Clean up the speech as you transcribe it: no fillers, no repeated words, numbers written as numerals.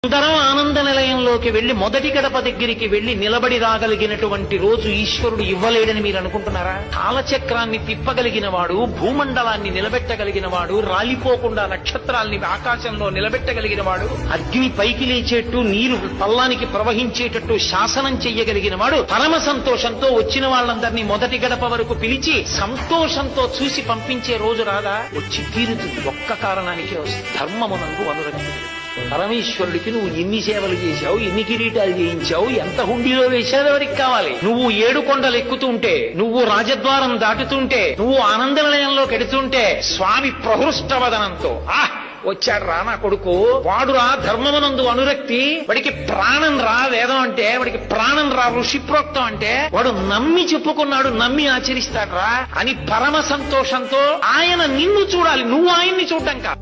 అందరం ఆనంద నిలయంలోకి వెళ్లి మొదటి గడప దగ్గరికి వెళ్లి నిలబడి రాగలిగినటువంటి రోజు ఈశ్వరుడు ఇవ్వలేడని మీరు అనుకుంటున్నారా? కాలచక్రాన్ని తిప్పగలిగిన వాడు, భూమండలాన్ని నిలబెట్టగలిగిన వాడు, రాలిపోకుండా నక్షత్రాల్ని ఆకాశంలో నిలబెట్టగలిగిన వాడు, అగ్ని పైకి లేచేట్టు నీరు పల్లానికి ప్రవహించేటట్టు శాసనం చెయ్యగలిగిన వాడు పరమ సంతోషంతో వచ్చిన వాళ్ళందరినీ మొదటి గడప వరకు పిలిచి సంతోషంతో చూసి పంపించే రోజు రాదా? వచ్చి తీరుతుంది. ఒక్క కారణానికే వస్తుంది, ధర్మమునందు అనురక్తి. పరమేశ్వరుడికి నువ్వు ఎన్ని సేవలు చేశావు, ఎన్ని కిరీటాలు చేయించావు, ఎంత హుండీలో వేశావు ఎవరికి కావాలి? నువ్వు 7 కొండలు ఎక్కుతుంటే, నువ్వు రాజద్వారం దాటుతుంటే, నువ్వు ఆనంద నిలయంలోకి ఎడుతుంటే స్వామి ప్రహృష్టవదనంతో వచ్చాడు రా నా కొడుకు, వాడు రా ధర్మమునందు అనురక్తి, వాడికి ప్రాణం రా వేదం అంటే, వాడికి ప్రాణం రా ఋషిప్రోక్తం అంటే, వాడు నమ్మి చెప్పుకున్నాడు, నమ్మి ఆచరిస్తాడు రా అని పరమ సంతోషంతో ఆయన నిన్ను చూడాలి, నువ్వు ఆయన్ని చూడటం కాదు.